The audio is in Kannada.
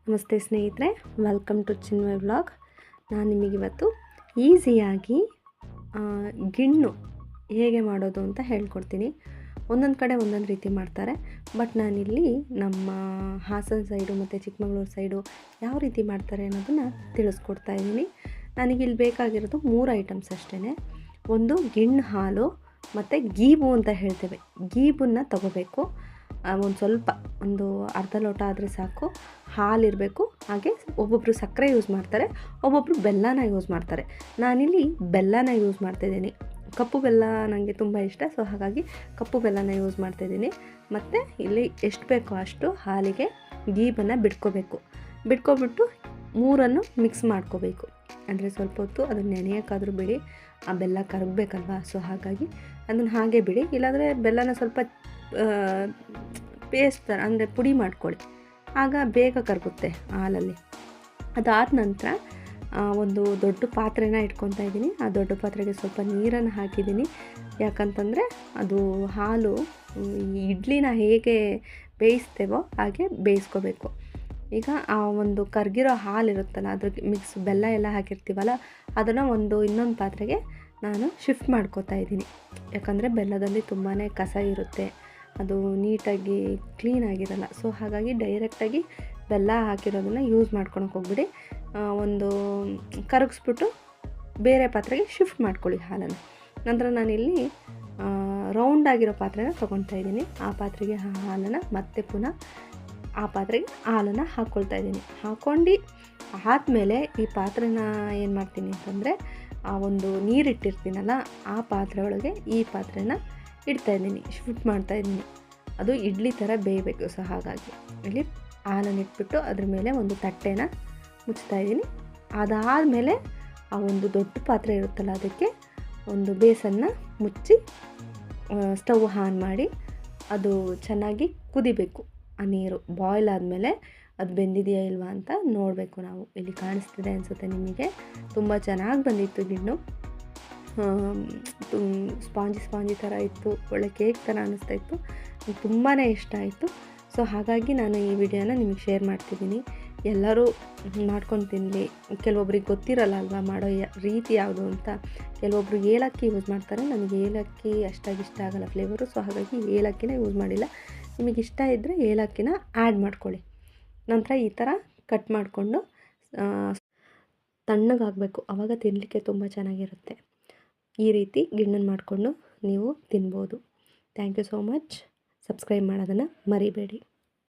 ನಮಸ್ತೆ ಸ್ನೇಹಿತರೆ, ವೆಲ್ಕಮ್ ಟು ಚಿನ್ಮಯ್ ವ್ಲಾಗ್. ನಾನು ನಿಮಗಿವತ್ತು ಈಸಿಯಾಗಿ ಗಿಣ್ಣು ಹೇಗೆ ಮಾಡೋದು ಅಂತ ಹೇಳ್ಕೊಡ್ತೀನಿ. ಒಂದೊಂದು ಕಡೆ ಒಂದೊಂದು ರೀತಿ ಮಾಡ್ತಾರೆ, ಬಟ್ ನಾನಿಲ್ಲಿ ನಮ್ಮ ಹಾಸನ ಸೈಡು ಮತ್ತು ಚಿಕ್ಕಮಗಳೂರು ಸೈಡು ಯಾವ ರೀತಿ ಮಾಡ್ತಾರೆ ಅನ್ನೋದನ್ನು ತಿಳಿಸ್ಕೊಡ್ತಾ ಇದ್ದೀನಿ. ನನಗಿಲ್ಲಿ ಬೇಕಾಗಿರೋದು 3 ಐಟಮ್ಸ್ ಅಷ್ಟೇ. ಒಂದು ಗಿಣ್ಣು ಹಾಲು ಮತ್ತು ಗೀಬು ಅಂತ ಹೇಳ್ತೇವೆ. ಗೀಬನ್ನು ತಗೋಬೇಕು. ಒಂದು ಸ್ವಲ್ಪ ಒಂದು ಅರ್ಧ ಲೋಟ ಆದರೆ ಸಾಕು. ಹಾಲಿರಬೇಕು. ಹಾಗೆ ಒಬ್ಬೊಬ್ಬರು ಸಕ್ಕರೆ ಯೂಸ್ ಮಾಡ್ತಾರೆ, ಒಬ್ಬೊಬ್ಬರು ಬೆಲ್ಲನ ಯೂಸ್ ಮಾಡ್ತಾರೆ. ನಾನಿಲ್ಲಿ ಬೆಲ್ಲನ ಯೂಸ್ ಮಾಡ್ತಾಯಿದ್ದೀನಿ. ಕಪ್ಪು ಬೆಲ್ಲ ನನಗೆ ತುಂಬ ಇಷ್ಟ, ಸೊ ಹಾಗಾಗಿ ಕಪ್ಪು ಬೆಲ್ಲನ ಯೂಸ್ ಮಾಡ್ತಾಯಿದ್ದೀನಿ. ಮತ್ತು ಇಲ್ಲಿ ಎಷ್ಟು ಬೇಕೋ ಅಷ್ಟು ಹಾಲಿಗೆ ಗೀಬನ್ನು ಬಿಟ್ಕೊಬಿಟ್ಟು 3 ಮಿಕ್ಸ್ ಮಾಡ್ಕೋಬೇಕು. ಅಂದರೆ ಸ್ವಲ್ಪ ಹೊತ್ತು ಅದನ್ನು ನೆನೆಯೋಕ್ಕಾದರೂ ಬಿಡಿ, ಆ ಬೆಲ್ಲ ಕರಗಬೇಕಲ್ವ, ಸೊ ಹಾಗಾಗಿ ಅದನ್ನು ಹಾಗೆ ಬಿಡಿ. ಇಲ್ಲಾಂದರೆ ಬೆಲ್ಲನ ಸ್ವಲ್ಪ ಪೇಸ್ಟ್ ಥರ ಅಂದರೆ ಪುಡಿ ಮಾಡ್ಕೊಳ್ಳಿ, ಆಗ ಬೇಗ ಕರಗುತ್ತೆ ಹಾಲಲ್ಲಿ. ಅದಾದ ನಂತರ ಒಂದು ದೊಡ್ಡ ಪಾತ್ರೆನ ಇಟ್ಕೊತಾ ಇದ್ದೀನಿ. ಆ ದೊಡ್ಡ ಪಾತ್ರೆಗೆ ಸ್ವಲ್ಪ ನೀರನ್ನು ಹಾಕಿದ್ದೀನಿ. ಯಾಕಂತಂದರೆ ಅದು ಹಾಲು ಇಡ್ಲಿನ ಹೇಗೆ ಬೇಯಿಸ್ತೇವೋ ಹಾಗೆ ಬೇಯಿಸ್ಕೋಬೇಕು. ಈಗ ಆ ಒಂದು ಕರಗಿರೋ ಹಾಲಿರುತ್ತಲ್ಲ, ಅದ್ರ ಬೆಲ್ಲ ಎಲ್ಲ ಹಾಕಿರ್ತೀವಲ್ಲ, ಅದನ್ನು ಇನ್ನೊಂದು ಪಾತ್ರೆಗೆ ನಾನು ಶಿಫ್ಟ್ ಮಾಡ್ಕೋತಾ ಇದ್ದೀನಿ. ಯಾಕಂದರೆ ಬೆಲ್ಲದಲ್ಲಿ ತುಂಬಾ ಕಸ ಇರುತ್ತೆ, ಅದು ನೀಟಾಗಿ ಕ್ಲೀನಾಗಿರಲ್ಲ. ಸೊ ಹಾಗಾಗಿ ಡೈರೆಕ್ಟಾಗಿ ಬೆಲ್ಲ ಹಾಕಿರೋದನ್ನು ಯೂಸ್ ಮಾಡ್ಕೊಳಕ್ಕೆ ಹೋಗ್ಬಿಡಿ. ಕರಗಿಸ್ಬಿಟ್ಟು ಬೇರೆ ಪಾತ್ರೆಗೆ ಶಿಫ್ಟ್ ಮಾಡ್ಕೊಳ್ಳಿ ಹಾಲನ್ನು. ನಂತರ ನಾನಿಲ್ಲಿ ರೌಂಡಾಗಿರೋ ಪಾತ್ರೆನ ತೊಗೊತಾ ಇದ್ದೀನಿ. ಆ ಪಾತ್ರೆಗೆ ಹಾಲನ್ನು ಮತ್ತೆ ಪುನಃ ಆ ಪಾತ್ರೆಗೆ ಹಾಲನ್ನು ಹಾಕ್ಕೊಳ್ತಾ ಇದ್ದೀನಿ. ಹಾಕ್ಕೊಂಡು ಆದಮೇಲೆ ಈ ಪಾತ್ರೆನ ಏನು ಮಾಡ್ತೀನಿ ಅಂತಂದರೆ, ಆ ಒಂದು ನೀರಿಟ್ಟಿರ್ತೀನಲ್ಲ ಆ ಪಾತ್ರೆ ಒಳಗೆ ಈ ಪಾತ್ರೆನ ಇಡ್ತಾಯಿದ್ದೀನಿ, ಶಿಫ್ಟ್ ಮಾಡ್ತಾಯಿದ್ದೀನಿ. ಅದು ಇಡ್ಲಿ ಥರ ಬೇಯಬೇಕು. ಸೊ ಹಾಗಾಗಿ ಇಲ್ಲಿ ಹಾಲನ್ನು ಇಟ್ಬಿಟ್ಟು ಅದ್ರ ಮೇಲೆ ಒಂದು ತಟ್ಟೆನ ಮುಚ್ತಾಯಿದ್ದೀನಿ. ಅದಾದಮೇಲೆ ಆ ಒಂದು ದೊಡ್ಡ ಪಾತ್ರೆ ಇರುತ್ತಲ್ಲ, ಅದಕ್ಕೆ ಒಂದು ಬೇಸನ್ನ ಮುಚ್ಚಿ ಸ್ಟವ್ ಆನ್ ಮಾಡಿ ಅದು ಚೆನ್ನಾಗಿ ಕುದಿಬೇಕು. ಆ ನೀರು ಬಾಯ್ಲ್ ಆದಮೇಲೆ ಅದು ಬೆಂದಿದೆಯಾ ಇಲ್ವಾ ಅಂತ ನೋಡಬೇಕು ನಾವು. ಇಲ್ಲಿ ಕಾಣಿಸ್ತಿದೆ ಅನಿಸುತ್ತೆ ನಿಮಗೆ. ತುಂಬ ಚೆನ್ನಾಗಿ ಬಂದಿತ್ತು ಗಿಣ್ಣು. ಸ್ಪಾಂಜಿ ಥರ ಇತ್ತು, ಒಳ್ಳೆ ಕೇಕ್ ಥರ ಅನ್ನಿಸ್ತಾ ಇತ್ತು. ತುಂಬಾ ಇಷ್ಟ ಆಯಿತು. ಸೊ ಹಾಗಾಗಿ ನಾನು ಈ ವಿಡಿಯೋನ ನಿಮಗೆ ಶೇರ್ ಮಾಡ್ತಿದ್ದೀನಿ. ಎಲ್ಲರೂ ಮಾಡ್ಕೊಂಡು ತಿನ್ನಲಿ. ಕೆಲವೊಬ್ರಿಗೆ ಗೊತ್ತಿರಲ್ಲ ಅಲ್ವಾ ಮಾಡೋ ರೀತಿ ಯಾವುದು ಅಂತ. ಕೆಲವೊಬ್ರು ಏಲಕ್ಕಿ ಯೂಸ್ ಮಾಡ್ತಾರೆ. ನನಗೆ ಏಲಕ್ಕಿ ಅಷ್ಟಾಗಿ ಇಷ್ಟ ಆಗಲ್ಲ ಫ್ಲೇವರು, ಸೊ ಹಾಗಾಗಿ ಏಲಕ್ಕಿನ ಯೂಸ್ ಮಾಡಿಲ್ಲ. ನಿಮಗೆ ಇಷ್ಟ ಇದ್ದರೆ ಏಲಕ್ಕಿನ ಆ್ಯಡ್ ಮಾಡ್ಕೊಳ್ಳಿ. ನಂತರ ಈ ಥರ ಕಟ್ ಮಾಡಿಕೊಂಡು ತಣ್ಣಗಾಗಬೇಕು, ಆವಾಗ ತಿನ್ನಲಿಕ್ಕೆ ತುಂಬ ಚೆನ್ನಾಗಿರುತ್ತೆ. ಈ ರೀತಿ ಗಿಣ್ಣನ್ನು ಮಾಡಿಕೊಂಡು ನೀವು ತಿನ್ಬೋದು. Thank you so much. Subscribe ಮಾಡೋದನ್ನು ಮರಿಬೇಡಿ.